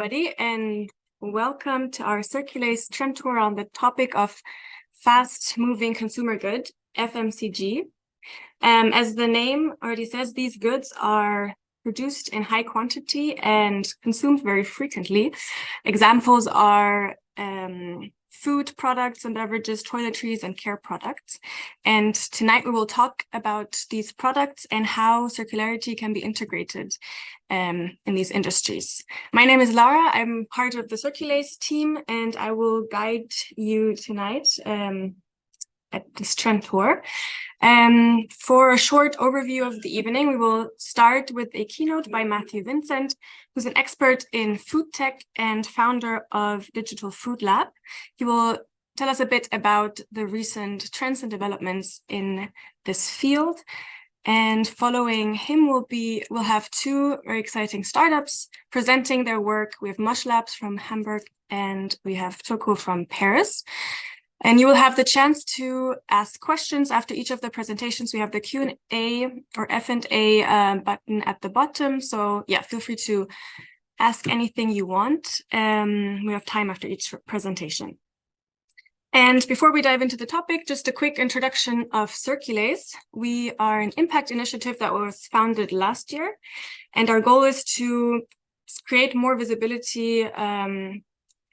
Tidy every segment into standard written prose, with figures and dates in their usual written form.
everybody, and welcome to our CIRCULAZE trend tour on the topic of fast-moving consumer good, FMCG. As the name already says, these goods are produced in high quantity and consumed very frequently. Examples are food products and beverages, toiletries, and care products. And tonight we will talk about these products and how circularity can be integrated in these industries. My name is Laura. I'm part of the CIRCULAZE team, and I will guide you tonight at this trend tour. For a short overview of the evening, we will start with a keynote by Matthieu Vincent, who's an expert in food tech and founder of DigitalFoodLab. He will tell us a bit about the recent trends and developments in this field. And following him we'll have two very exciting startups presenting their work. We have Mushlabs from Hamburg and we have Tocco from Paris. And you will have the chance to ask questions after each of the presentations. We have the Q&A or F&A button at the bottom. So yeah, feel free to ask anything you want. We have time after each presentation. And before we dive into the topic, just a quick introduction of CIRCULAZE. We are an impact initiative that was founded last year. And our goal is to create more visibility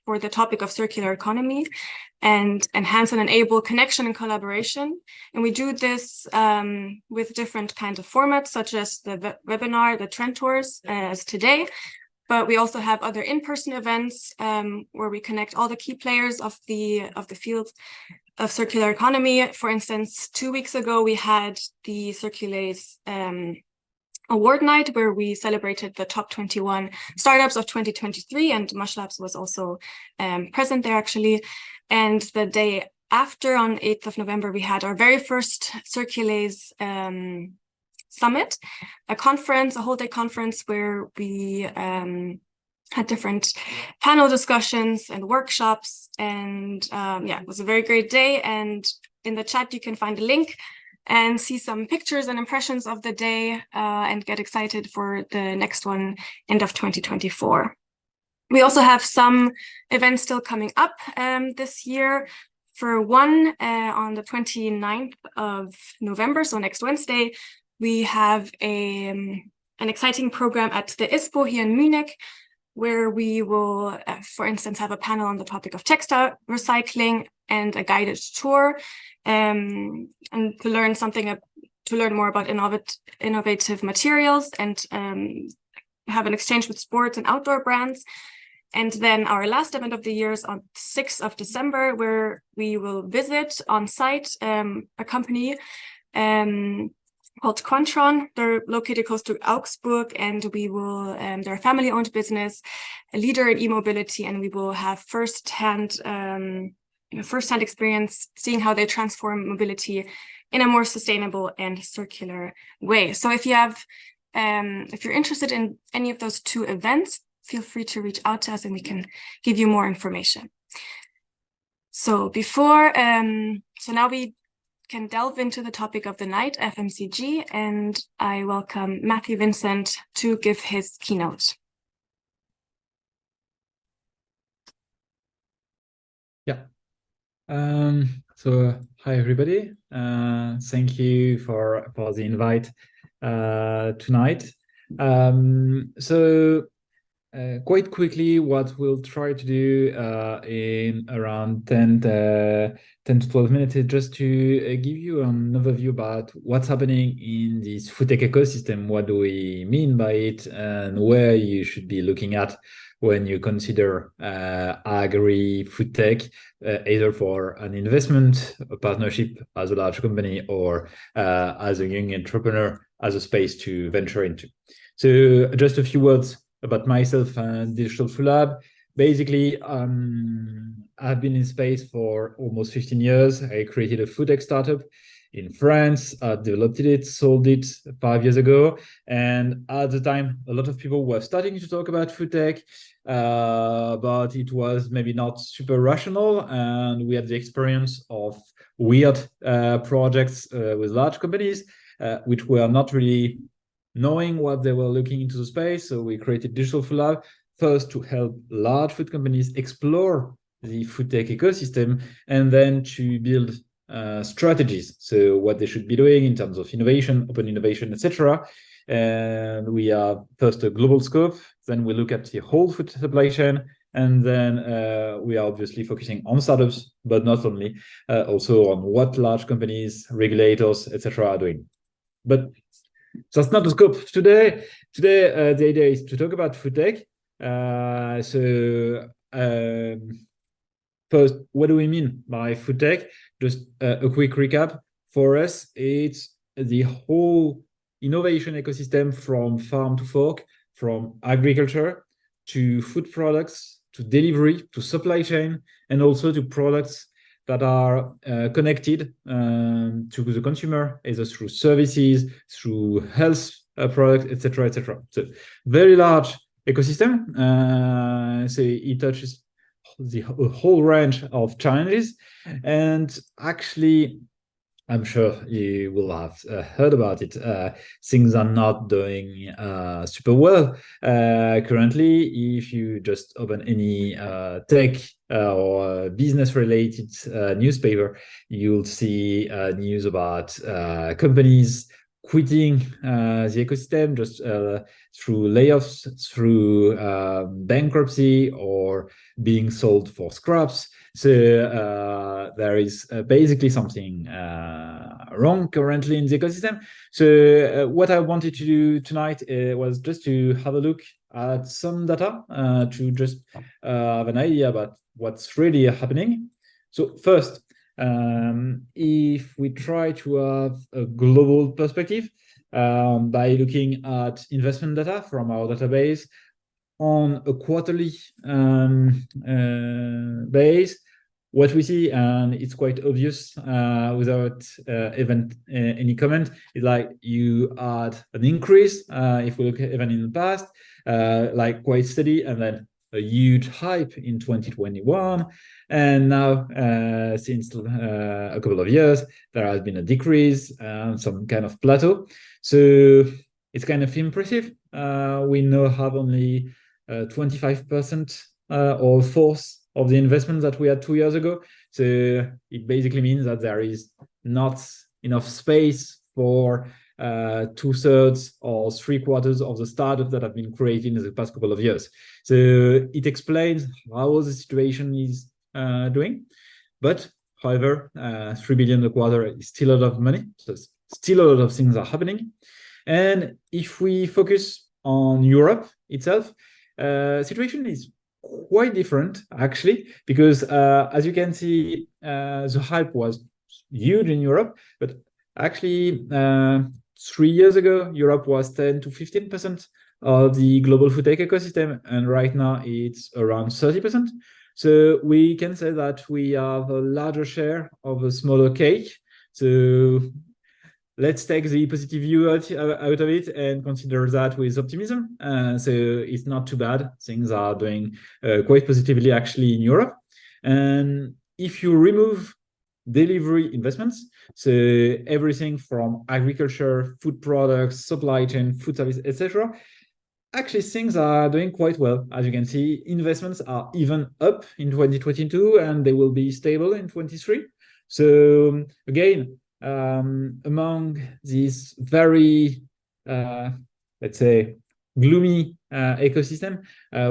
for the topic of circular economy and enhance and enable connection and collaboration. And we do this with different kinds of formats, such as the webinar, the trend tours, as today. But we also have other in-person events where we connect all the key players of the field of circular economy. For instance, 2 weeks ago, we had the CIRCULAZE award night where we celebrated the top 21 startups of 2023, and Mushlabs was also present there actually. And the day after, on 8th of November, we had our very first CIRCULAZE summit, a whole day conference where we had different panel discussions and workshops. And yeah, it was a very great day. And in the chat, you can find a link and see some pictures and impressions of the day and get excited for the next one, end of 2024. We also have some events still coming up this year. For one, on the 29th of November, so next Wednesday, we have an exciting program at the ISPO here in Munich, where we will, for instance, have a panel on the topic of textile recycling and a guided tour, and to learn more about innovative materials and have an exchange with sports and outdoor brands. And then our last event of the year is on 6th of December, where we will visit on site a company called Quantron. They're located close to Augsburg, and we will, they're a family-owned business, a leader in e-mobility, and we will have first-hand experience seeing how they transform mobility in a more sustainable and circular way. So if you're interested in any of those two events, feel free to reach out to us and we can give you more information. So now we can delve into the topic of the night, FMCG, and I welcome Matthieu Vincent to give his keynote. Yeah. So hi everybody. Thank you for the invite tonight. Quite quickly, what we'll try to do in around 10 to 12 minutes is just to give you an overview about what's happening in this food tech ecosystem, what do we mean by it, and where you should be looking at when you consider agri-food tech, either for an investment, a partnership as a large company, or as a young entrepreneur, as a space to venture into. So just a few words about myself and DigitalFoodLab. Basically, I've been in space for almost 15 years. I created a food tech startup in France, developed it, sold it 5 years ago. And at the time, a lot of people were starting to talk about food tech, but it was maybe not super rational. And we had the experience of weird projects with large companies, which were not really knowing what they were looking into the space. So we created DigitalFoodLab first to help large food companies explore the food tech ecosystem, and then to build strategies. So what they should be doing in terms of innovation, open innovation, etc. And we have first a global scope, then we look at the whole food supply chain, and then we are obviously focusing on startups, but not only, also on what large companies, regulators, etc. are doing. But that's not the scope today. Today, the idea is to talk about food tech. First, what do we mean by food tech? Just a quick recap. For us, it's the whole innovation ecosystem from farm to fork, from agriculture to food products, to delivery, to supply chain, and also to products that are connected to the consumer, either through services, through health products, etc., etc. So very large ecosystem. So it touches the whole range of challenges, and actually I'm sure you will have heard about it. Things are not doing super well currently. If you just open any tech or business-related newspaper, you'll see news about companies quitting the ecosystem just through layoffs, through bankruptcy, or being sold for scraps. So there is basically something wrong currently in the ecosystem. So what I wanted to do tonight was just to have a look at some data to just have an idea about what's really happening. So first, if we try to have a global perspective by looking at investment data from our database on a quarterly base, what we see, and it's quite obvious without even any comment, is like you had an increase, if we look even in the past, like quite steady, and then a huge hype in 2021. And now, since a couple of years, there has been a decrease, some kind of plateau. So it's kind of impressive. We now have only 25% or fourth of the investment that we had 2 years ago. So it basically means that there is not enough space for 2/3 or 3/4 of the startups that have been created in the past couple of years. So it explains how the situation is doing. But however, 3 billion a quarter is still a lot of money. So still a lot of things are happening. And if we focus on Europe itself, situation is quite different actually, because as you can see, the hype was huge in Europe, but actually 3 years ago, Europe was 10 to 15% of the global food tech ecosystem, and right now it's around 30%. So we can say that we have a larger share of a smaller cake. So let's take the positive view out of it and consider that with optimism. So it's not too bad. Things are doing quite positively actually in Europe. And if you remove delivery investments, so everything from agriculture, food products, supply chain, food service, etc., actually things are doing quite well. As you can see, investments are even up in 2022, and they will be stable in 23. So again, among these very, let's say, gloomy ecosystem,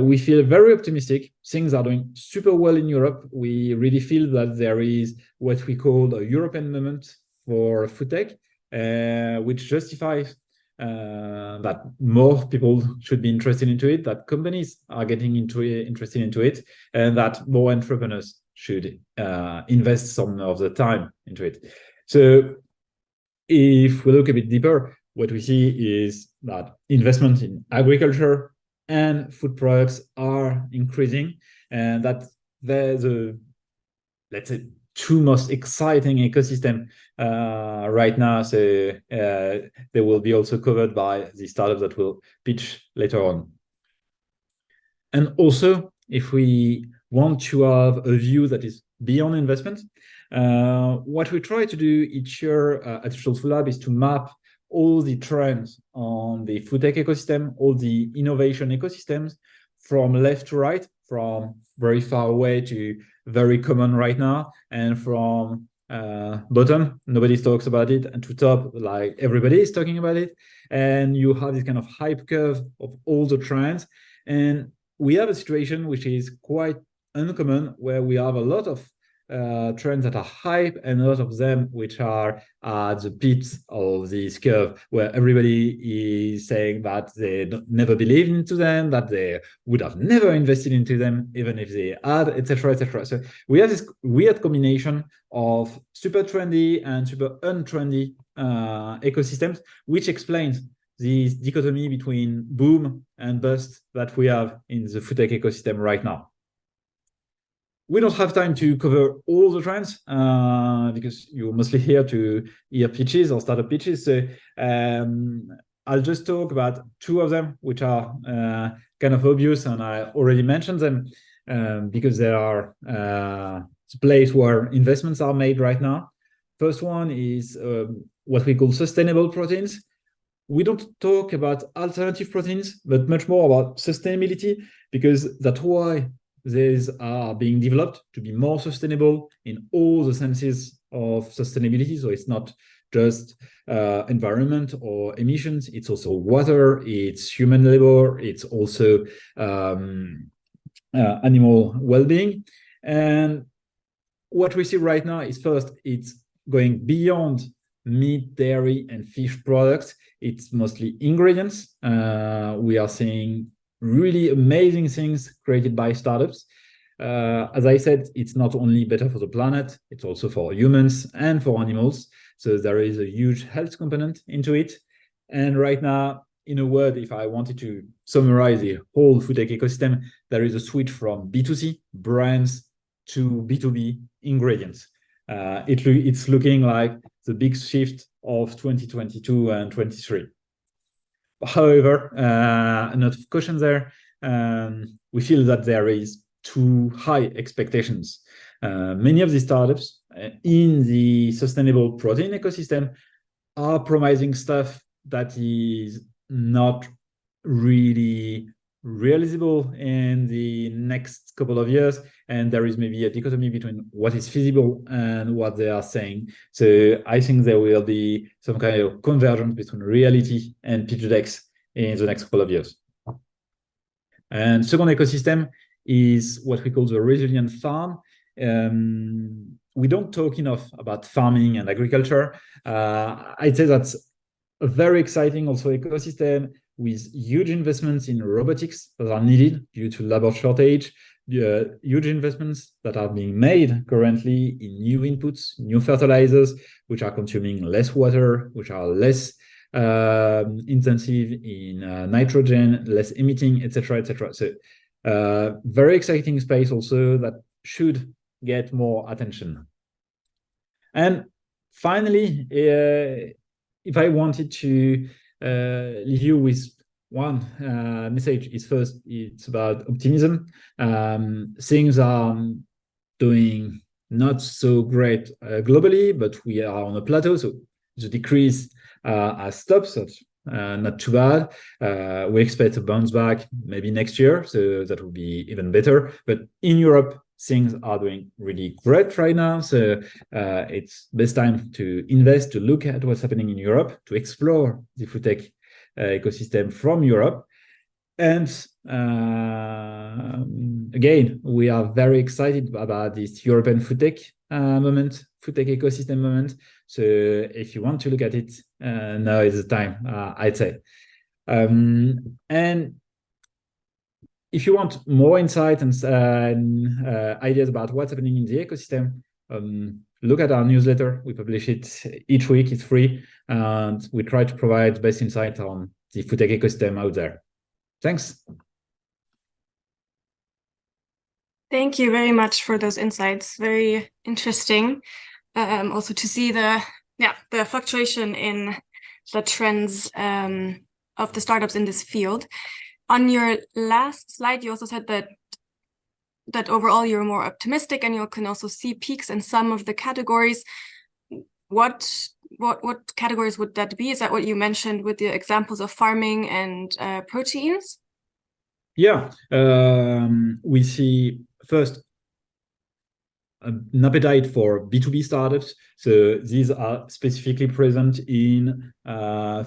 we feel very optimistic. Things are doing super well in Europe. We really feel that there is what we call a European moment for food tech, which justifies that more people should be interested into it, that companies are getting interested into it, and that more entrepreneurs should invest some of the time into it. So if we look a bit deeper, what we see is that investment in agriculture and food products are increasing, and that there's a, let's say, two most exciting ecosystem right now. So they will be also covered by the startups that will pitch later on. And also, if we want to have a view that is beyond investment, what we try to do each year at DigitalFoodLab is to map all the trends on the food tech ecosystem, all the innovation ecosystems from left to right, from very far away to very common right now, and from bottom, nobody talks about it, and to top, like everybody is talking about it. And you have this kind of hype curve of all the trends. And we have a situation which is quite uncommon, where we have a lot of trends that are hype and a lot of them which are at the pits of this curve, where everybody is saying that they never believed into them, that they would have never invested into them even if they had, etc., etc. So we have this weird combination of super trendy and super untrendy ecosystems, which explains this dichotomy between boom and bust that we have in the food tech ecosystem right now. We don't have time to cover all the trends because you're mostly here to hear pitches or startup pitches. So I'll just talk about two of them, which are kind of obvious, and I already mentioned them because they are the place where investments are made right now. First one is what we call sustainable proteins. We don't talk about alternative proteins, but much more about sustainability, because that's why these are being developed to be more sustainable in all the senses of sustainability. So it's not just environment or emissions, it's also water, it's human labor, it's also animal well-being. And what we see right now is, first, it's going beyond meat, dairy, and fish products. It's mostly ingredients. We are seeing really amazing things created by startups. As I said, it's not only better for the planet, it's also for humans and for animals. So there is a huge health component into it. And right now, in a word, if I wanted to summarize the whole food tech ecosystem, there is a switch from B2C brands to B2B ingredients. It's looking like the big shift of 2022 and 23. However, a note of caution there, we feel that there is too high expectations. Many of the startups in the sustainable protein ecosystem are promising stuff that is not really realizable in the next couple of years, and there is maybe a dichotomy between what is feasible and what they are saying. So I think there will be some kind of convergence between reality and pitch decks in the next couple of years. And second ecosystem is what we call the resilient farm. We don't talk enough about farming and agriculture. I'd say that's a very exciting also ecosystem with huge investments in robotics that are needed due to labor shortage, huge investments that are being made currently in new inputs, new fertilizers, which are consuming less water, which are less intensive in nitrogen, less emitting, etc., etc. So very exciting space also that should get more attention. And finally, if I wanted to leave you with one message, is first, it's about optimism. Things are doing not so great globally, but we are on a plateau, so the decrease has stopped, so not too bad. We expect a bounce back maybe next year, so that will be even better. But in Europe, things are doing really great right now. So it's best time to invest, to look at what's happening in Europe, to explore the food tech ecosystem from Europe. And again, we are very excited about this European food tech moment, food tech ecosystem moment. So if you want to look at it, now is the time, I'd say. And if you want more insight and ideas about what's happening in the ecosystem, look at our newsletter. We publish it each week. It's free, and we try to provide best insight on the food tech ecosystem out there. Thanks. Thank you very much for those insights. Very interesting. Also to see the fluctuation in the trends of the startups in this field. On your last slide, you also said that overall you're more optimistic, and you can also see peaks in some of the categories. What categories would that be? Is that what you mentioned with the examples of farming and proteins? Yeah, we see first an appetite for B2B startups. So these are specifically present in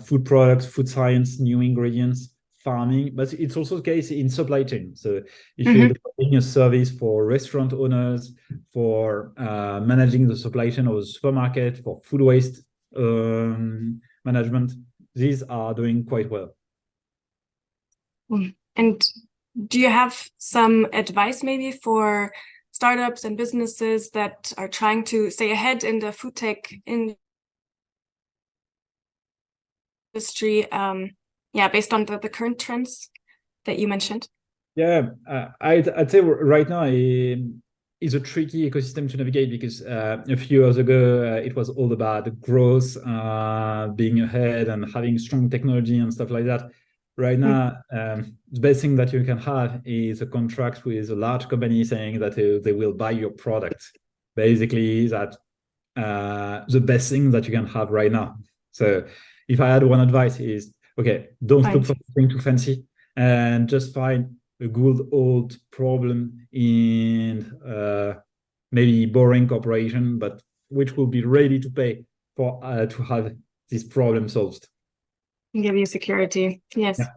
food products, food science, new ingredients, farming, but it's also the case in supply chain. So if you're developing a service for restaurant owners, for managing the supply chain of a supermarket, for food waste management, these are doing quite well. And do you have some advice maybe for startups and businesses that are trying to stay ahead in the food tech industry, based on the current trends that you mentioned? Yeah, I'd say right now is a tricky ecosystem to navigate because a few years ago it was all about growth, being ahead and having strong technology and stuff like that. Right now, the best thing that you can have is a contract with a large company saying that they will buy your product. Basically, that the best thing that you can have right now. So if I had one advice is, okay, don't look for something too fancy and just find a good old problem in maybe boring corporation, but which will be ready to pay for to have this problem solved. Give you security. Yes. Yeah.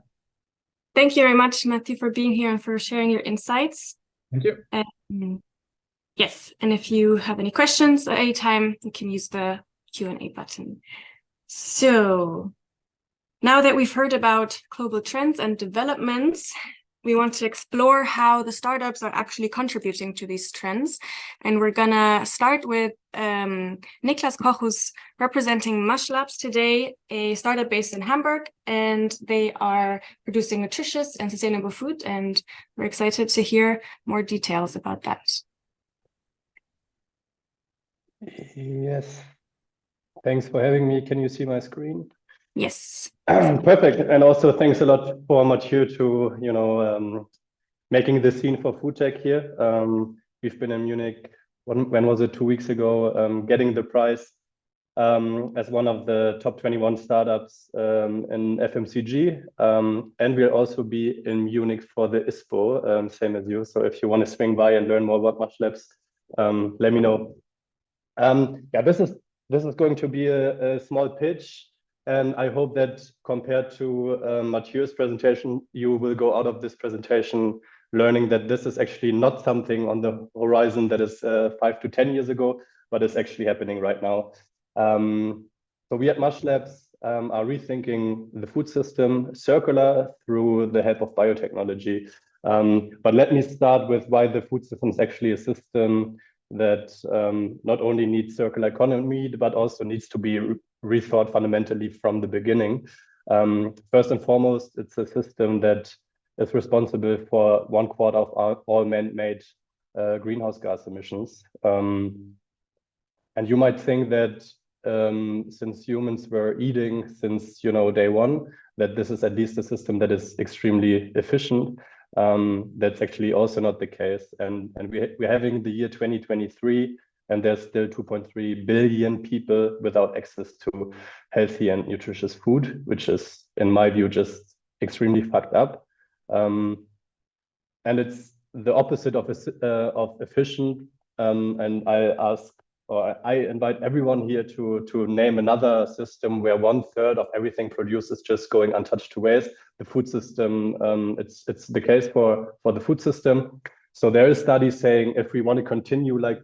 Thank you very much, Matthieu, for being here and for sharing your insights. Thank you. Yes, and if you have any questions at any time, you can use the Q&A button. So now that we've heard about global trends and developments, we want to explore how the startups are actually contributing to these trends. And we're gonna start with Niklas Koch, who's representing Mushlabs today, a startup based in Hamburg, and they are producing nutritious and sustainable food. And we're excited to hear more details about that. Yes, thanks for having me. Can you see my screen? Yes. Perfect. And also thanks a lot for Matthieu to, making the scene for food tech here. We've been in Munich, when was it, 2 weeks ago, getting the prize as one of the top 21 startups in FMCG. And we'll also be in Munich for the ISPO, same as you. So if you want to swing by and learn more about Mushlabs, let me know. Yeah, this is going to be a small pitch. And I hope that compared to Matthieu's presentation, you will go out of this presentation learning that this is actually not something on the horizon that is 5 to 10 years ago, but is actually happening right now. So we at Mushlabs are rethinking the food system circular through the help of biotechnology. But let me start with why the food system is actually a system that not only needs circular economy, but also needs to be rethought fundamentally from the beginning. First and foremost, it's a system that is responsible for 1/4 of all man-made greenhouse gas emissions. And you might think that since humans were eating since day one, that this is at least a system that is extremely efficient. That's actually also not the case. And we're having the year 2023, and there's still 2.3 billion people without access to healthy and nutritious food, which is, in my view, just extremely fucked up. And it's the opposite of efficient. And I invite everyone here to name another system where 1/3 of everything produced is just going untouched to waste. The food system, it's the case for the food system. So there is studies saying if we want to continue like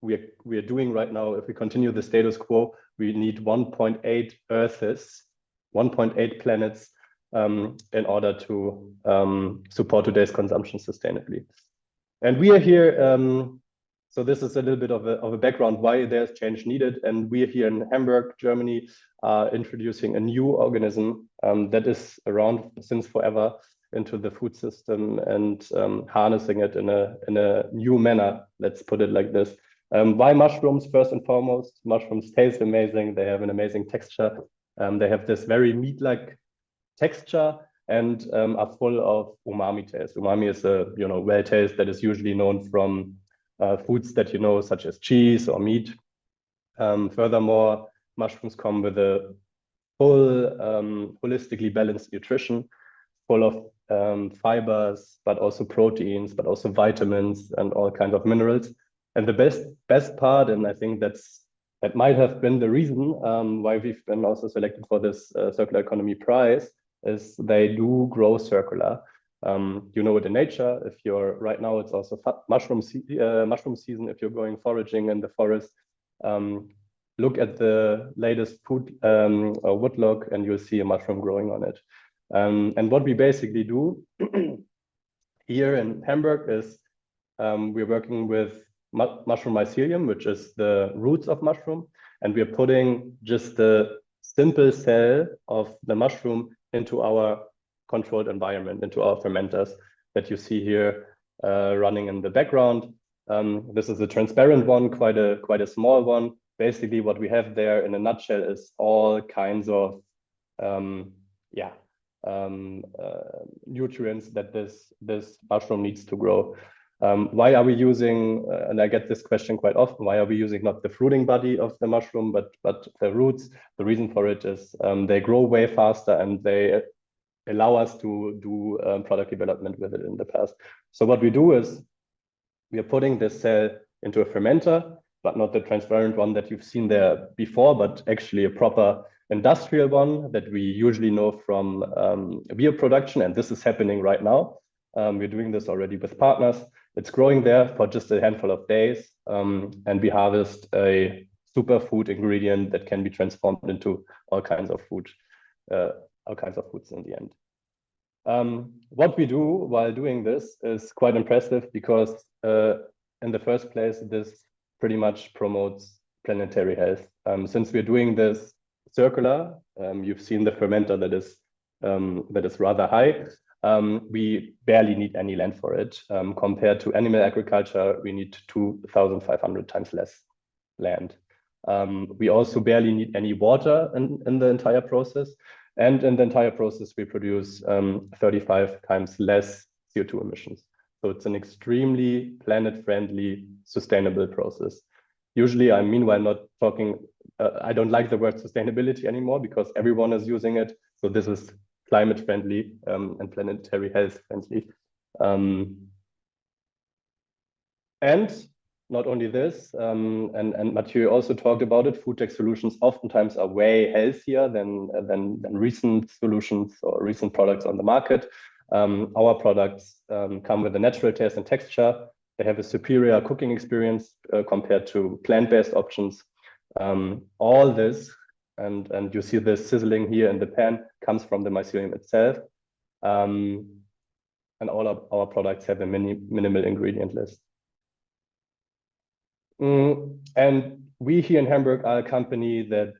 we are doing right now, if we continue the status quo, we need 1.8 Earths, 1.8 planets in order to support today's consumption sustainably. And we are here. So this is a little bit of a background why there's change needed. And we are here in Hamburg, Germany, introducing a new organism that is around since forever into the food system and harnessing it in a new manner. Let's put it like this. Why mushrooms? First and foremost, mushrooms taste amazing. They have an amazing texture. They have this very meat-like texture and are full of umami taste. Umami is a well taste that is usually known from foods that such as cheese or meat. Furthermore, mushrooms come with a full holistically balanced nutrition full of fibers, but also proteins, but also vitamins and all kinds of minerals. And the best part, and I think that might have been the reason why we've been also selected for this circular economy prize, is they do grow circular. You know it in nature. If you're right now, it's also mushroom season. If you're going foraging in the forest, look at the latest food or woodlog, and you'll see a mushroom growing on it. And what we basically do here in Hamburg is we're working with mushroom mycelium, which is the roots of mushroom, and we're putting just the simple cell of the mushroom into our controlled environment, into our fermenters that you see here running in the background. This is a transparent one, quite a small one. Basically, what we have there in a nutshell is all kinds of nutrients that this mushroom needs to grow. Why are we using, and I get this question quite often, why are we using not the fruiting body of the mushroom, but the roots? The reason for it is they grow way faster and they allow us to do product development with it in the past. So what we do is we are putting this cell into a fermenter, but not the transparent one that you've seen there before, but actually a proper industrial one that we usually know from beer production. And this is happening right now. We're doing this already with partners. It's growing there for just a handful of days. And we harvest a superfood ingredient that can be transformed into all kinds of food, all kinds of foods in the end. What we do while doing this is quite impressive because in the first place, this pretty much promotes planetary health. Since we're doing this circular, you've seen the fermenter that is rather high. We barely need any land for it. Compared to animal agriculture, we need 2,500 times less land. We also barely need any water in the entire process. And in the entire process, we produce 35 times less CO2 emissions. So it's an extremely planet-friendly, sustainable process. Usually, I'm meanwhile not talking, I don't like the word sustainability anymore because everyone is using it. So this is climate friendly and planetary health friendly. And not only this, and Matthieu also talked about it, food tech solutions oftentimes are way healthier than recent solutions or recent products on the market. Our products come with a natural taste and texture. They have a superior cooking experience compared to plant-based options. All this, and you see this sizzling here in the pan, comes from the mycelium itself. And all of our products have a minimal ingredient list. And we here in Hamburg are a company that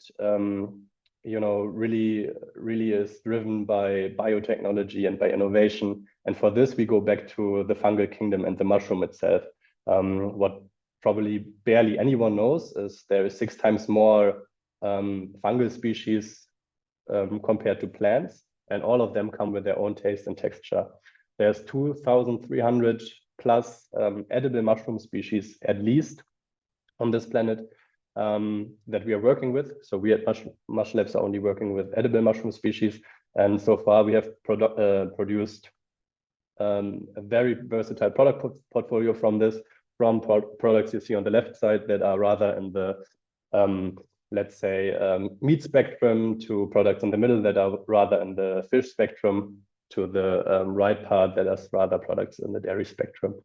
really is driven by biotechnology and by innovation. And for this, we go back to the fungal kingdom and the mushroom itself. What probably barely anyone knows is there is 6 times more fungal species compared to plants, and all of them come with their own taste and texture. There's 2,300 plus edible mushroom species at least on this planet that we are working with. So we at Mushlabs are only working with edible mushroom species. And so far we have produced a very versatile product portfolio from products you see on the left side that are rather in the, let's say, meat spectrum, to products in the middle that are rather in the fish spectrum, to the right part that is rather products in the dairy spectrum.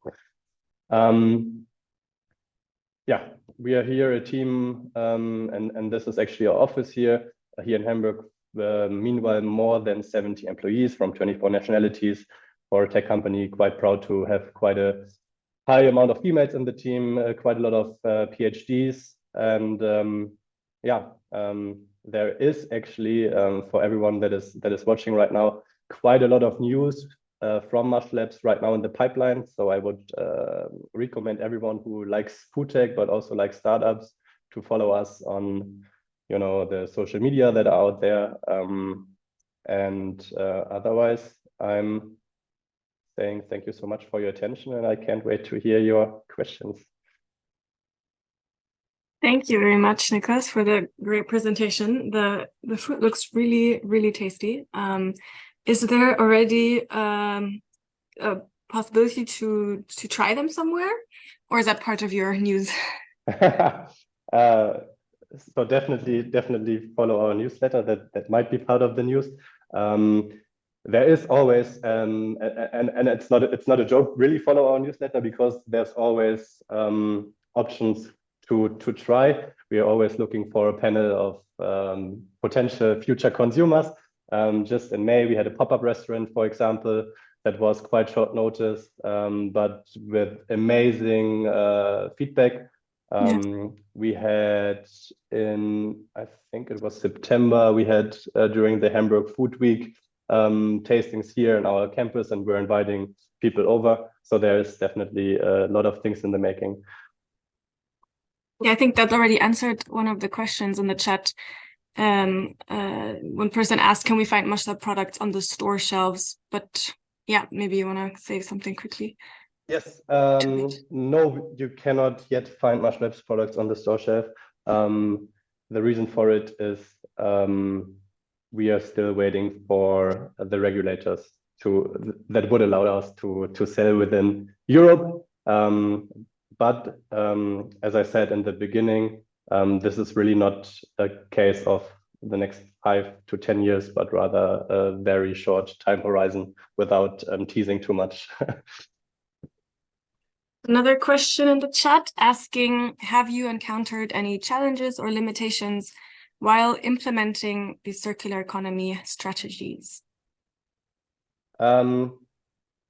Yeah, we are here a team, and this is actually our office here in Hamburg. Meanwhile, more than 70 employees from 24 nationalities. For a tech company, quite proud to have quite a high amount of females in the team, quite a lot of PhDs, and there is actually for everyone that is watching right now, quite a lot of news from Mushlabs right now in the pipeline. So I would recommend everyone who likes food tech, but also likes startups, to follow us on, the social media that are out there. Otherwise, I'm saying thank you so much for your attention, and I can't wait to hear your questions. Thank you very much, Niklas, for the great presentation. The food looks really, really tasty. Is there already a possibility to try them somewhere, or is that part of your news? So definitely follow our newsletter. That might be part of the news. There is always, and it's not a joke. Really follow our newsletter, because there's always options to try. We are always looking for a panel of potential future consumers. Just in May, we had a pop-up restaurant, for example, that was quite short notice, but with amazing feedback. We had I think it was September, we had during the Hamburg Food Week tastings here in our campus, and we're inviting people over. So there's definitely a lot of things in the making. Yeah, I think that already answered one of the questions in the chat. One person asked, can we find Mushlab products on the store shelves? But yeah, maybe you want to say something quickly. Yes, no, you cannot yet find Mushlabs products on the store shelf. The reason for it is we are still waiting for the regulators that would allow us to sell within Europe. But as I said in the beginning, this is really not a case of the next 5 to 10 years, but rather a very short time horizon, without teasing too much. Another question in the chat asking, have you encountered any challenges or limitations while implementing the circular economy strategies? Yeah,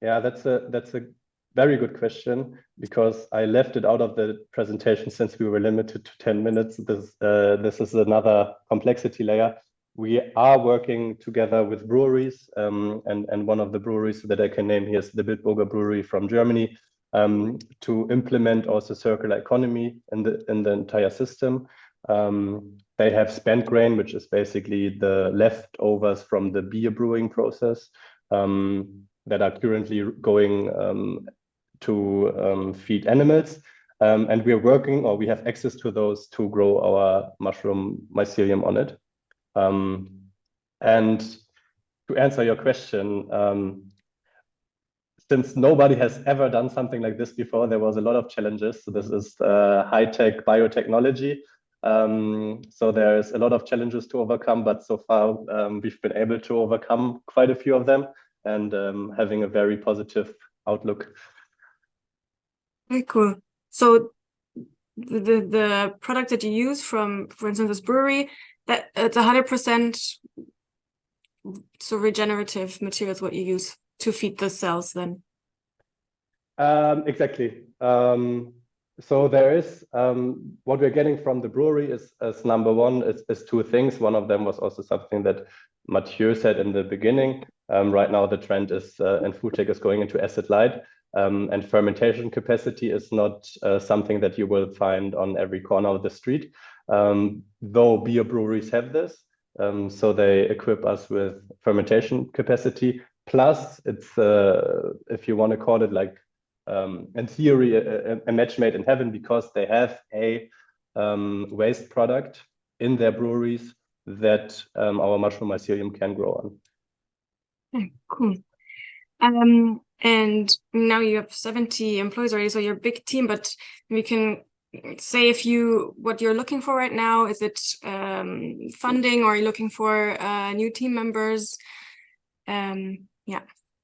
that's a very good question, because I left it out of the presentation since we were limited to 10 minutes. This is another complexity layer. We are working together with breweries, and one of the breweries that I can name here is the Bitburger Brewery from Germany, to implement also circular economy in the entire system. They have spent grain, which is basically the leftovers from the beer brewing process, that are currently going to feed animals. And we are working, or we have access to those, to grow our mushroom mycelium on it. And to answer your question, since nobody has ever done something like this before, there was a lot of challenges. So this is high-tech biotechnology. So there's a lot of challenges to overcome, but so far we've been able to overcome quite a few of them, and having a very positive outlook. Very cool. So the product that you use from, for instance, this brewery, that it's 100% so regenerative materials what you use to feed the cells then? Exactly. So there is what we're getting from the brewery is number one is two things. One of them was also something that Matthieu said in the beginning. Right now the trend is and food tech is going into acid light, and fermentation capacity is not something that you will find on every corner of the street. Though beer breweries have this, so they equip us with fermentation capacity. Plus, it's if you want to call it like in theory a match made in heaven, because they have a waste product in their breweries that our mushroom mycelium can grow on. Okay, cool. And now you have 70 employees already, so you're a big team, but we can say what you're looking for right now. Is it funding, or are you looking for new team members? Yeah.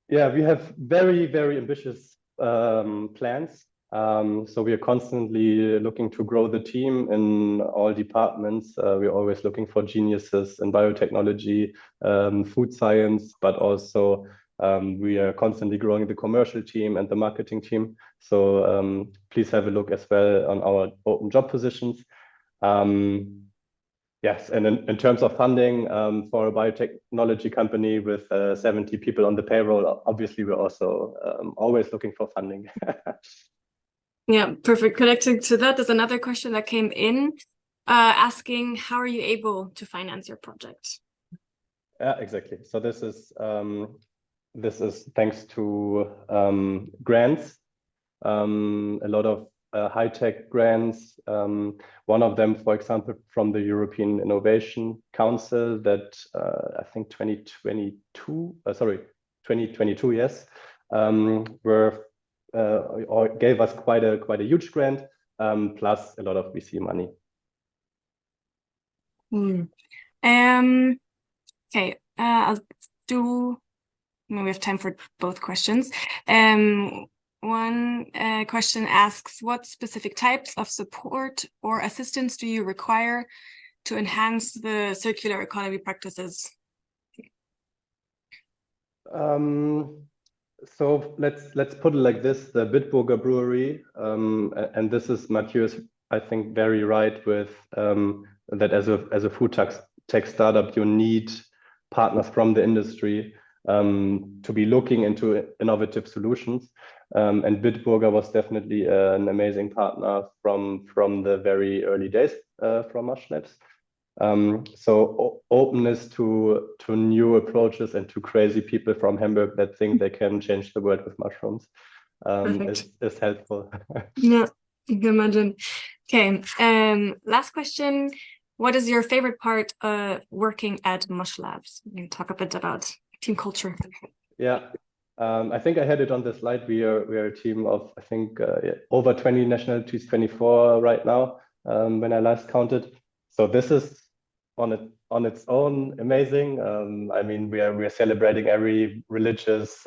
Yeah, we have very, very ambitious plans. So we are constantly looking to grow the team in all departments. We're always looking for geniuses in biotechnology, food science, but also we are constantly growing the commercial team and the marketing team. So please have a look as well on our open job positions. Yes, and in terms of funding for a biotechnology company with 70 people on the payroll, obviously we're also always looking for funding. Yeah, perfect. Connecting to that, there's another question that came in asking, how are you able to finance your project? Yeah, exactly. So this is thanks to grants. A lot of high-tech grants. One of them, for example, from the European Innovation Council that I think 2022, yes, were or gave us quite a huge grant, plus a lot of VC money. Okay, I'll do. We have time for both questions. One question asks, what specific types of support or assistance do you require to enhance the circular economy practices? So let's put it like this: the Bitburger Brewery, and this is Matthieu is, I think, very right with that as a food tech startup, you need partners from the industry to be looking into innovative solutions. And Bitburger was definitely an amazing partner from the very early days from Mushlabs. So openness to new approaches and to crazy people from Hamburg that think they can change the world with mushrooms is helpful. Yeah, you can imagine. Okay, last question. What is your favorite part of working at Mushlabs? You can talk a bit about team culture. Yeah, I think I had it on the slide. We are a team of, I think, over 20 nationalities, 24 right now, when I last counted. So this is on its own amazing. I mean, we are celebrating every religious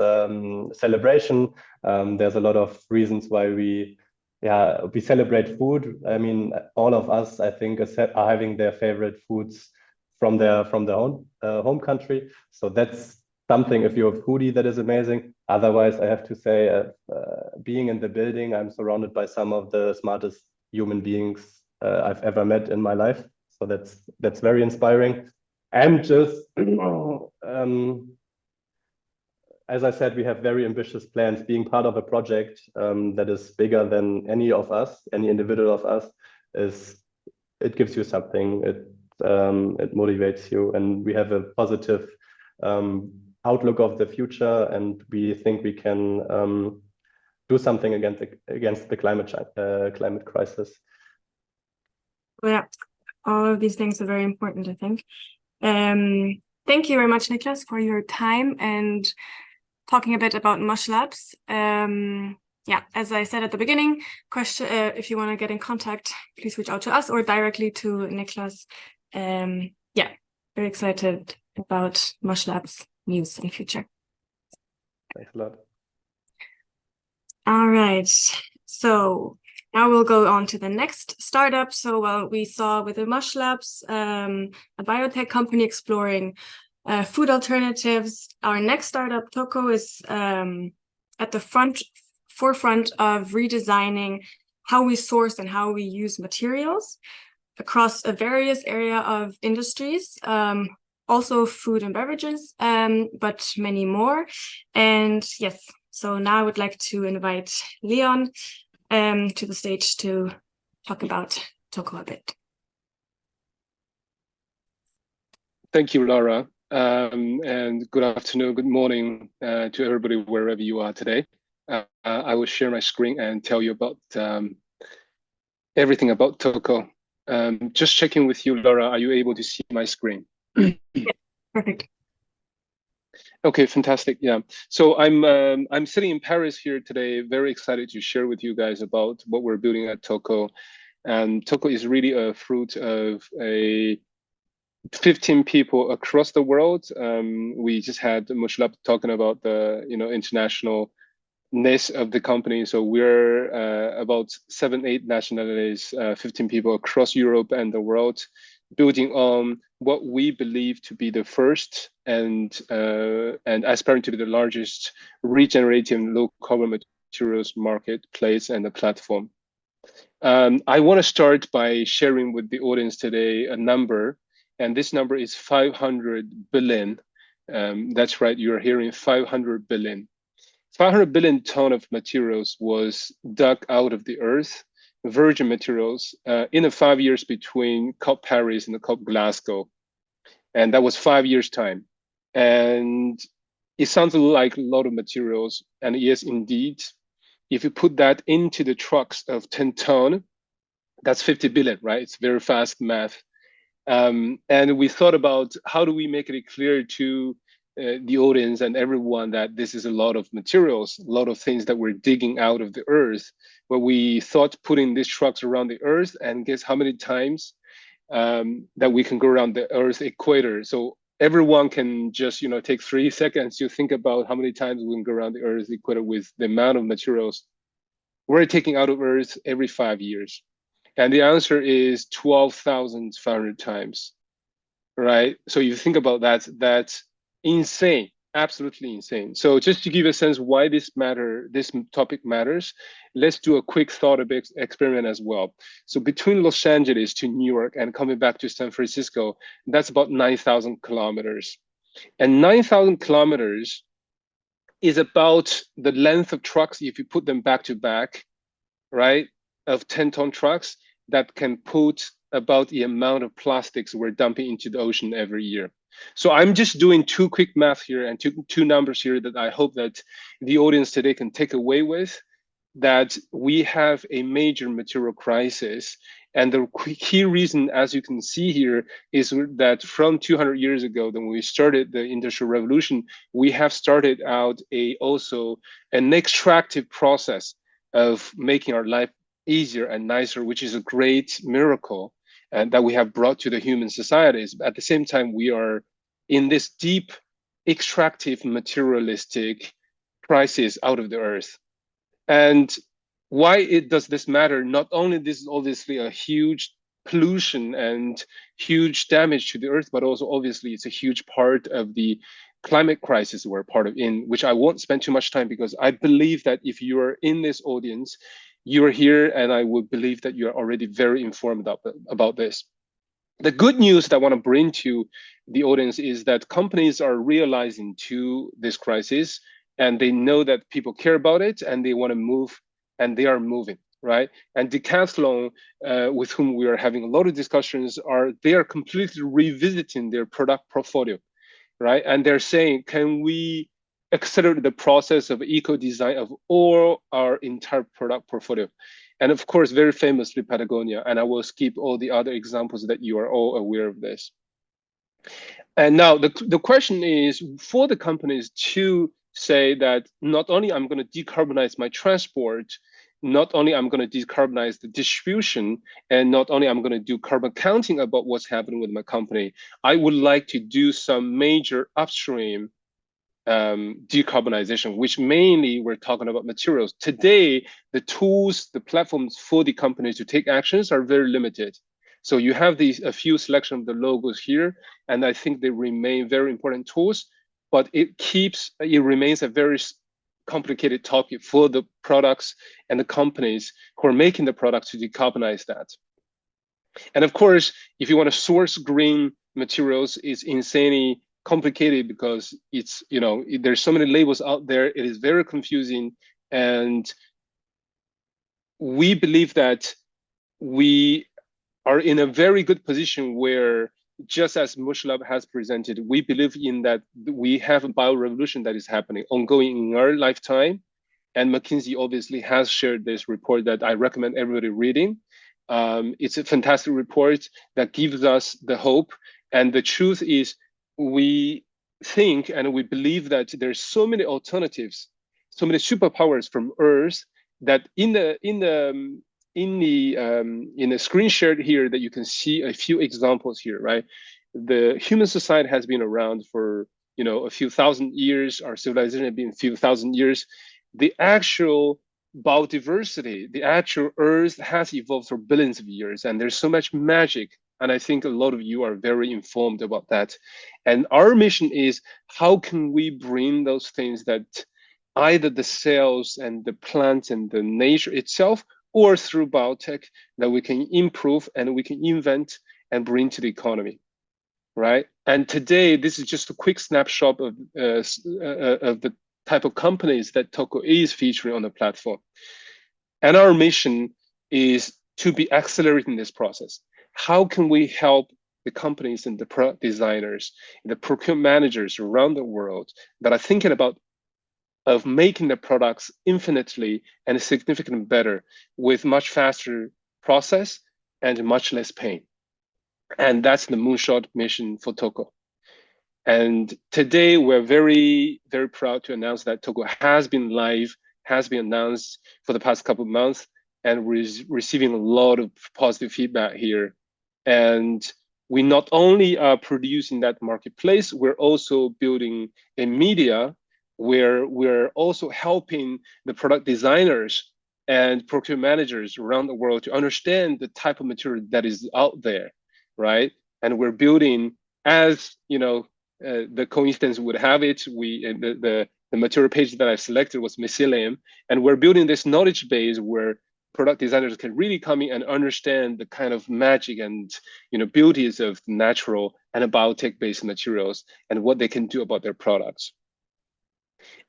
celebration. There's a lot of reasons why we celebrate food. I mean, all of us, I think, are having their favorite foods from their home country. So that's something, if you're a foodie, that is amazing. Otherwise, I have to say, being in the building, I'm surrounded by some of the smartest human beings I've ever met in my life. So that's very inspiring. And just as I said, we have very ambitious plans. Being part of a project that is bigger than any individual of us, it gives you something. It motivates you, and we have a positive outlook of the future, and we think we can do something against the climate crisis. Yeah, all of these things are very important, I think. Thank you very much, Niklas, for your time and talking a bit about Mushlabs. Yeah, as I said at the beginning, if you want to get in contact, please reach out to us or directly to Niklas. Yeah, very excited about Mushlabs news in the future. Thanks a lot. All right, so now we'll go on to the next startup. So we saw with the Mushlabs, a biotech company exploring food alternatives. Our next startup, Tocco, is at the forefront of redesigning how we source and how we use materials across a various area of industries, also food and beverages, but many more. And yes, so now I would like to invite Leon to the stage to talk about Tocco a bit. Thank you, Laura. And good afternoon, good morning to everybody wherever you are today. I will share my screen and tell you about everything about Tocco. Just checking with you, Laura, are you able to see my screen? Yeah, perfect. Okay, fantastic. Yeah. So I'm sitting in Paris here today, very excited to share with you guys about what we're building at Tocco. And Tocco is really a fruit of 15 people across the world. We just had Mushlabs talking about the internationalness of the company. So we're about 7-8 nationalities, 15 people across Europe and the world, building on what we believe to be the first and aspiring to be the largest regenerative low carbon materials marketplace and a platform. I want to start by sharing with the audience today a number, and this number is 500 billion. That's right, you're hearing 500 billion. 500 billion ton of materials was dug out of the earth, virgin materials, in the 5 years between COP Paris and the COP Glasgow. And that was 5 years' time. And it sounds like a lot of materials, and yes, indeed. if you put that into the trucks of 10 ton, that's 50 billion, right? It's very fast math. And we thought about how do we make it clear to the audience and everyone that this is a lot of materials, a lot of things that we're digging out of the earth. But we thought putting these trucks around the earth, and guess how many times that we can go around the earth equator. So everyone can just take 3 seconds to think about how many times we can go around the earth equator with the amount of materials we're taking out of earth every 5 years. And the answer is 12,500 times, right? So you think about that, that's insane, absolutely insane. So just to give a sense why this topic matters, let's do a quick thought experiment as well. So between Los Angeles to New York and coming back to San Francisco, that's about 9,000 kilometers. And 9,000 kilometers is about the length of trucks if you put them back to back, right? Of 10-ton trucks that can put about the amount of plastics we're dumping into the ocean every year. So I'm just doing 2 quick math here and two numbers here that I hope that the audience today can take away with, that we have a major material crisis. And the key reason, as you can see here, is that from 200 years ago, when we started the Industrial Revolution, we have started out also an extractive process of making our life easier and nicer, which is a great miracle and that we have brought to the human societies. But at the same time, we are in this deep extractive materialistic crisis out of the earth. And why does this matter? Not only this is obviously a huge pollution and huge damage to the earth, but also obviously it's a huge part of the climate crisis we're part of, in which I won't spend too much time, because I believe that if you are in this audience, you are here, and I would believe that you're already very informed about this. The good news that I want to bring to the audience is that companies are realizing to this crisis, and they know that people care about it, and they want to move, and they are moving, right? And Decathlon, with whom we are having a lot of discussions, they are completely revisiting their product portfolio, right? And they're saying, can we accelerate the process of eco-design of all our entire product portfolio? And of course, very famously, Patagonia. And I will skip all the other examples that you are all aware of this. And now the question is for the companies to say that not only I'm going to decarbonize my transport, not only I'm going to decarbonize the distribution, and not only I'm going to do carbon counting about what's happening with my company, I would like to do some major upstream decarbonization, which mainly we're talking about materials. Today, the tools, the platforms for the companies to take actions are very limited. So you have a few selection of the logos here, and I think they remain very important tools, but it remains a very complicated topic for the products and the companies who are making the products to decarbonize that. And of course, if you want to source green materials, it's insanely complicated because it's, there's so many labels out there. It is very confusing. And we believe that we are in a very good position where, just as Mushlabs has presented, we believe in that we have a bio-revolution that is happening, ongoing in our lifetime. And McKinsey obviously has shared this report that I recommend everybody reading. It's a fantastic report that gives us the hope. And the truth is, we think and we believe that there's so many alternatives, so many superpowers from Earth, that in the screen shared here, that you can see a few examples here, right? The human society has been around for a few thousand years. Our civilization has been a few thousand years. The actual biodiversity, the actual Earth has evolved for billions of years, and there's so much magic. And I think a lot of you are very informed about that. And our mission is, how can we bring those things that either the cells and the plants and the nature itself, or through biotech, that we can improve and we can invent and bring to the economy, right? And today, this is just a quick snapshot of the type of companies that tocco is featuring on the platform. And our mission is to be accelerating this process. How can we help the companies and the product designers, the procurement managers around the world that are thinking about of making the products infinitely and significantly better with much faster process and much less pain. And that's the moonshot mission for tocco. And today we're very, very proud to announce that tocco has been live, has been announced for the past couple of months, and we're receiving a lot of positive feedback here. And we not only are producing that marketplace, we're also building a media where we're also helping the product designers and procurement managers around the world to understand the type of material that is out there, right? And we're building, as you know, the coincidence would have it, the material page that I selected was mycelium, and we're building this knowledge base where product designers can really come in and understand the kind of magic and beauties of natural and biotech-based materials and what they can do about their products.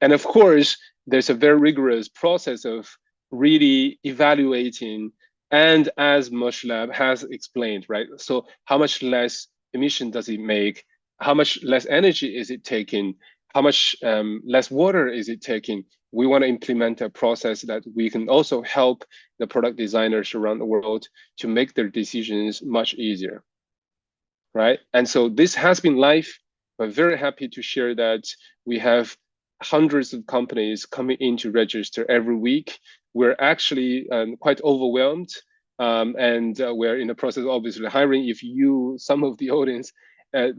And of course, there's a very rigorous process of really evaluating, and as Mushlab has explained, right? So how much less emission does it make? How much less energy is it taking? How much less water is it taking? We want to implement a process that we can also help the product designers around the world to make their decisions much easier, right? And so this has been live. We're very happy to share that we have hundreds of companies coming in to register every week. We're actually quite overwhelmed, and we're in the process of obviously hiring. If you, some of the audience,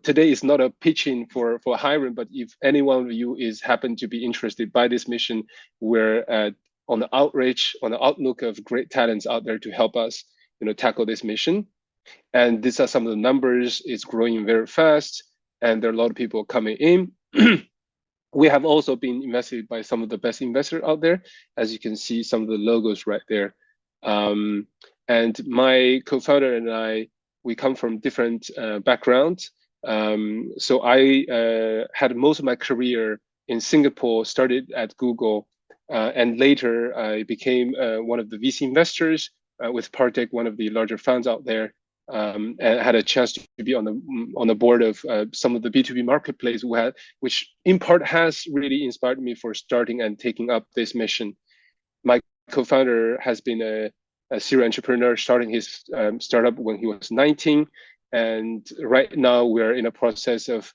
today is not a pitching for hiring, but if any one of you is happen to be interested by this mission, we're on the outreach, on the outlook of great talents out there to help us, tackle this mission. And these are some of the numbers. It's growing very fast, and there are a lot of people coming in. We have also been invested by some of the best investors out there, as you can see some of the logos right there. And my co-founder and I, we come from different backgrounds. So I had most of my career in Singapore, started at Google, and later I became one of the VC investors with Partech, one of the larger funds out there, and had a chance to be on the board of some of the B2B marketplace which in part has really inspired me for starting and taking up this mission. My co-founder has been a serial entrepreneur, starting his startup when he was 19. And right now we're in a process of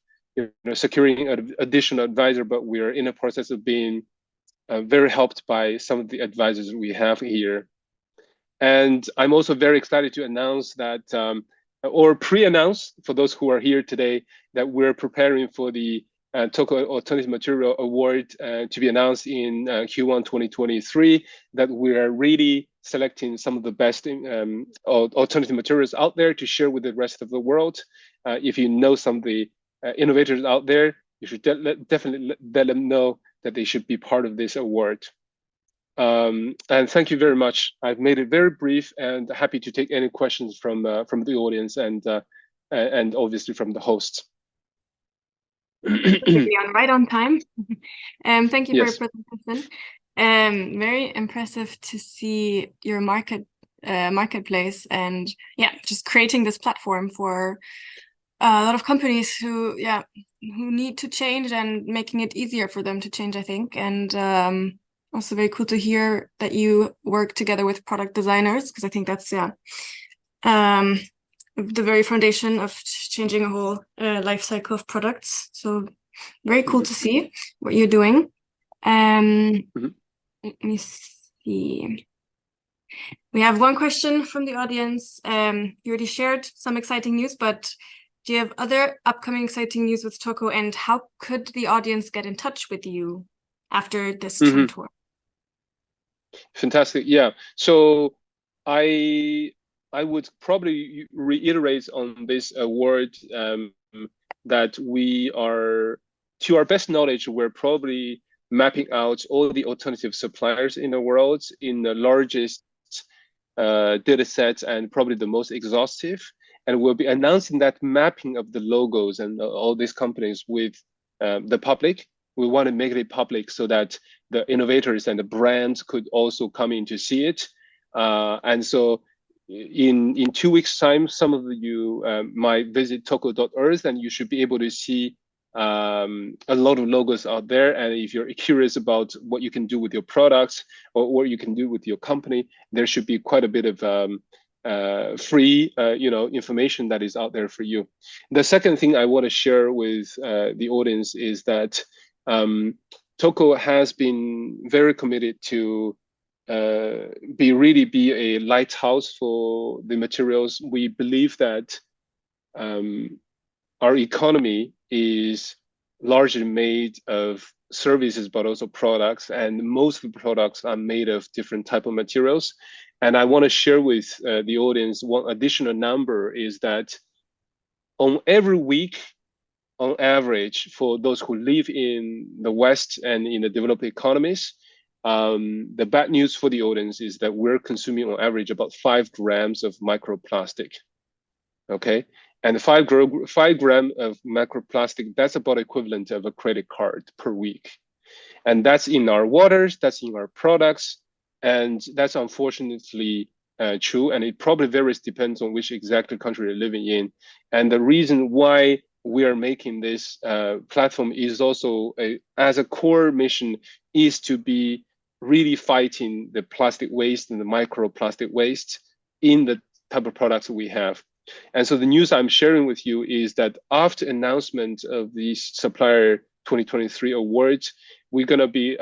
securing an additional advisor, but we're in a process of being very helped by some of the advisors we have here. And I'm also very excited to announce that, or pre-announce for those who are here today, that we're preparing for the tocco Alternative Material Award to be announced in Q1 2023, that we're really selecting some of the best alternative materials out there to share with the rest of the world. If you know some of the innovators out there, you should definitely let them know that they should be part of this award. And thank you very much. I've made it very brief, and happy to take any questions from the audience and obviously from the hosts. Right on time. Thank you Yes. for your presentation. Very impressive to see your marketplace, and just creating this platform for a lot of companies who need to change, and making it easier for them to change, I think. And also very cool to hear that you work together with product designers, because I think that's the very foundation of changing a whole life cycle of products. So very cool to see what you're doing. Let me see. We have one question from the audience. You already shared some exciting news, but do you have other upcoming exciting news with tocco, and how could the audience get in touch with you after this Trend tour? Fantastic. Yeah. So I would probably reiterate on this award that we are, to our best knowledge, we're probably mapping out all the alternative suppliers in the world in the largest data sets, and probably the most exhaustive. And we'll be announcing that mapping of the logos and all these companies with the public. We want to make it public so that the innovators and the brands could also come in to see it. And so in 2 weeks' time, some of you might visit tocco.earth, and you should be able to see a lot of logos out there. And if you're curious about what you can do with your products or what you can do with your company, there should be quite a bit of free information that is out there for you. The second thing I want to share with the audience is that tocco has been very committed to be a lighthouse for the materials. We believe that our economy is largely made of services, but also products, and most of the products are made of different type of materials. And I want to share with the audience one additional number is that on every week, on average, for those who live in the West and in the developed economies, the bad news for the audience is that we're consuming on average about 5 grams of microplastic. Okay, and 5 grams of microplastic, that's about equivalent of a credit card per week. And that's in our waters, that's in our products, and that's unfortunately true. And it probably varies, depends on which exact country you're living in. And the reason why we are making this platform is also as a core mission is to be really fighting the plastic waste and the microplastic waste in the type of products we have. And so the news I'm sharing with you is that after announcement of these Supplier 2023 awards, we're going to be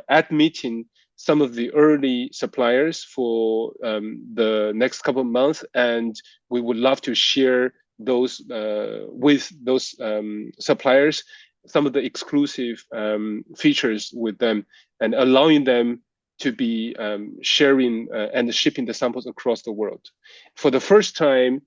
admitting some of the early suppliers for the next couple of months, and we would love to share those with those suppliers, some of the exclusive features with them, and allowing them to be sharing and shipping the samples across the world. For the first time,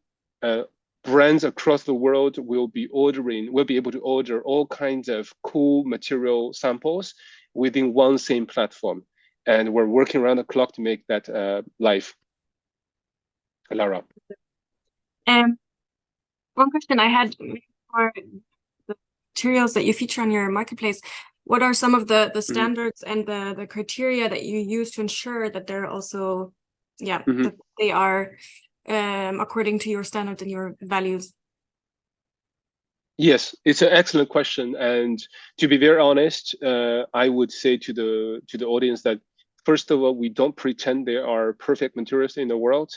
brands across the world will be able to order all kinds of cool material samples within one same platform. And we're working around the clock to make that live. Lara. One question I had for the materials that you feature on your marketplace, what are some of the standards and the criteria that you use to ensure that they're also, that they are according to your standards and your values? Yes, it's an excellent question. And to be very honest, I would say to the audience that, first of all, we don't pretend there are perfect materials in the world.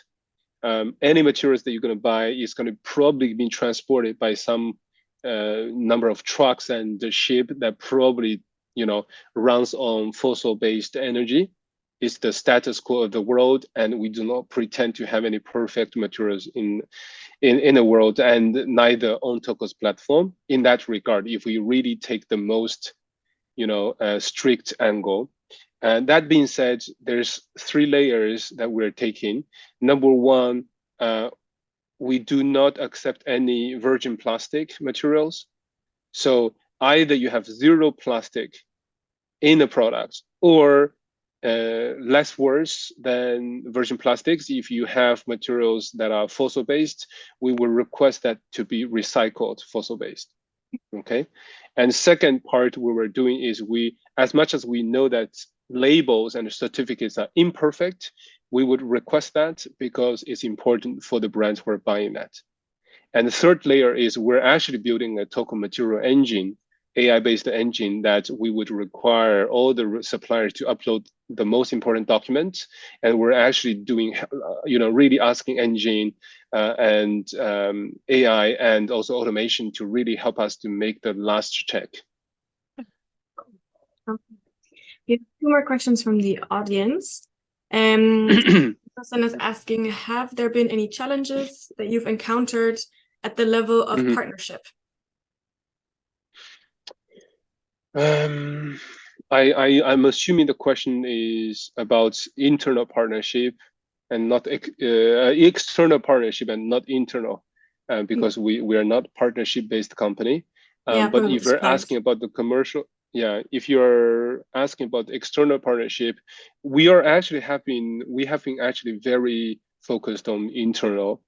Any materials that you're going to buy is going to probably be transported by some number of trucks and the ship that probably, runs on fossil-based energy. It's the status quo of the world, and we do not pretend to have any perfect materials in the world, and neither on tocco's platform. In that regard, if we really take the most, strict angle. And that being said, there's 3 layers that we're taking. Number one, we do not accept any virgin plastic materials. So either you have 0 plastic in the product, or less worse than virgin plastics. If you have materials that are fossil-based, we will request that to be recycled fossil-based. Okay. And second part we were doing is as much as we know that labels and certificates are imperfect, we would request that because it's important for the brands who are buying that. And the third layer is we're actually building a tocco material engine, AI-based engine, that we would require all the suppliers to upload the most important documents. And we're actually doing, really asking engine and AI and also automation to really help us to make the last check. We have 2 more questions from the audience. The person is asking, have there been any challenges that you've encountered at the level of partnership? I'm assuming the question is about internal partnership and not external partnership and not internal, because we are not partnership-based company. But if you're asking about the commercial, if you're asking about external partnership, we have been actually very focused on internal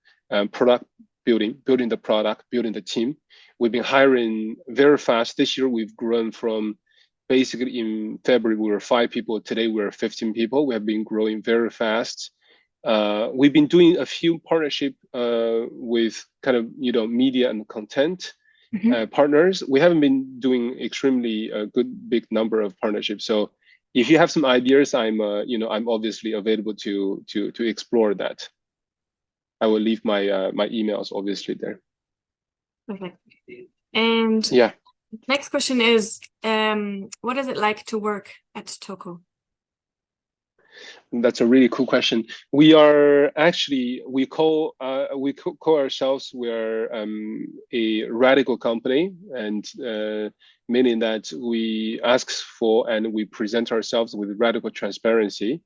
product building the product, building the team. We've been hiring very fast. This year, we've grown from basically in February, we were 5 people. Today, we're 15 people. We have been growing very fast. We've been doing a few partnership with kind of, media and content. partners. We haven't been doing extremely good big number of partnerships. So if you have some ideas, I'm obviously available to explore that. I will leave my my emails obviously there. Perfect. And yeah, next question is, what is it like to work at tocco? That's a really cool question. We are actually, we call ourselves, we're a radical company, and meaning that we ask for and we present ourselves with radical transparency.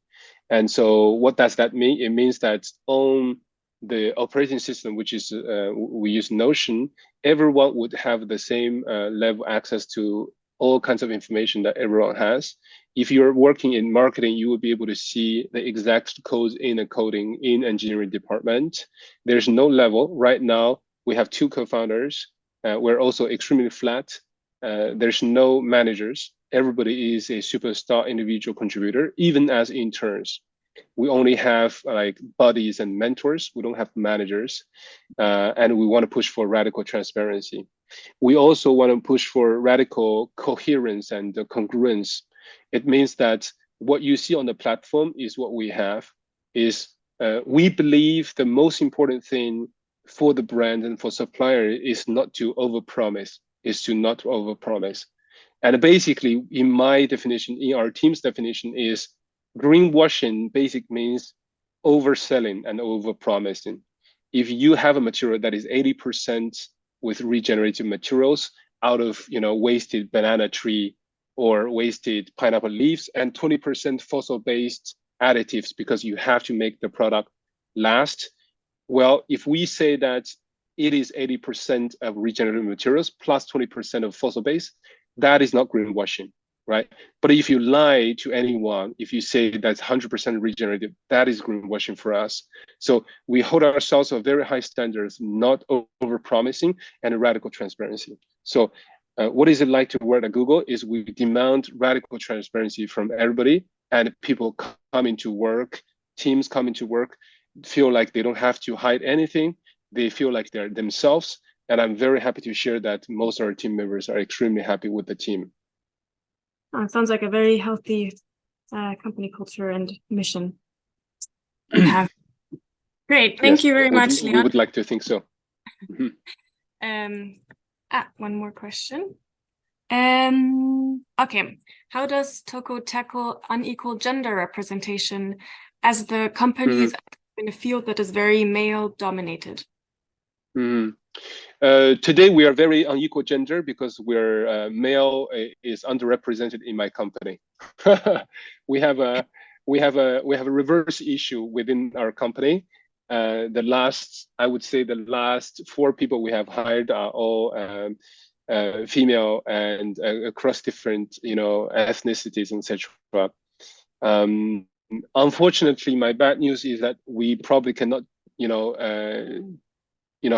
And so what does that mean? It means that on the operating system, which is we use Notion, everyone would have the same level access to all kinds of information that everyone has. If you're working in marketing, you will be able to see the exact codes in a coding in engineering department. There's no level. Right now, we have 2 co-founders. We're also extremely flat. There's no managers. Everybody is a superstar individual contributor, even as interns. We only have like buddies and mentors. We don't have managers. And we want to push for radical transparency. We also want to push for radical coherence and congruence. It means that what you see on the platform is what we have. We believe the most important thing for the brand and for supplier is not to overpromise, is to not overpromise. And basically, in my definition, in our team's definition, is greenwashing basic means overselling and overpromising. If you have a material that is 80% with regenerative materials out of wasted banana tree or wasted pineapple leaves, and 20% fossil-based additives because you have to make the product last. Well, if we say that it is 80% of regenerative materials plus 20% of fossil-based, that is not greenwashing, right? But if you lie to anyone, if you say that's 100% regenerative, that is greenwashing for us. So we hold ourselves to very high standards, not over-promising, and a radical transparency. So what is it like to work at Google is we demand radical transparency from everybody, and people coming to work, teams coming to work, feel like they don't have to hide anything. They feel like they're themselves. And I'm very happy to share that most of our team members are extremely happy with the team. Oh, it sounds like a very healthy company culture and mission you have. Great. Thank you very much, Leon. We would like to think so. One more question. Okay. How does tocco tackle unequal gender representation as the company is in a field that is very male dominated? Today we are very unequal gender because we're male is underrepresented in my company. we have a reverse issue within our company. I would say the last 4 people we have hired are all female and across different ethnicities, etc. Unfortunately, my bad news is that we probably cannot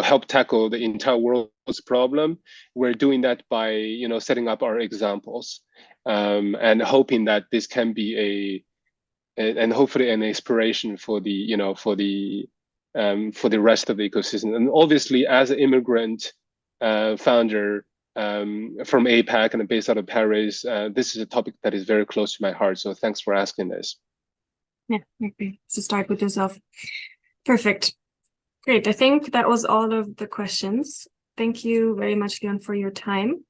help tackle the entire world's problem. We're doing that by setting up our examples and hoping that this can be and hopefully an inspiration for the rest of the ecosystem. And obviously, as an immigrant founder from APAC and based out of Paris, this is a topic that is very close to my heart. So thanks for asking this. Yeah, okay. So start with yourself. Perfect. Great. I think that was all of the questions. Thank you very much, Leon, for your time.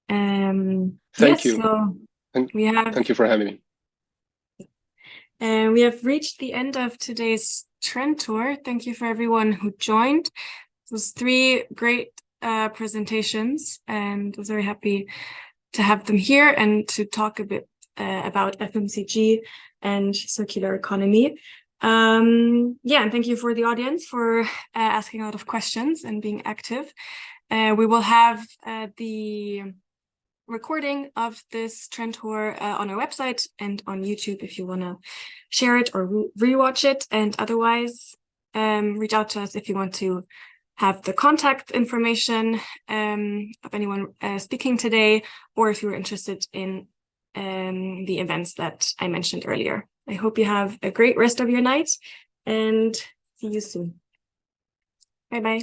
Thank you. So thank you for having me. We have reached the end of today's trend tour. Thank you for everyone who joined. It was 3 great presentations, and I was very happy to have them here and to talk a bit about FMCG and circular economy. And thank you for the audience for asking a lot of questions and being active. We will have the recording of this trend tour on our website and on YouTube if you want to share it or rewatch it. And otherwise, reach out to us if you want to have the contact information of anyone speaking today, or if you're interested in the events that I mentioned earlier. I hope you have a great rest of your night and see you soon. Bye-bye.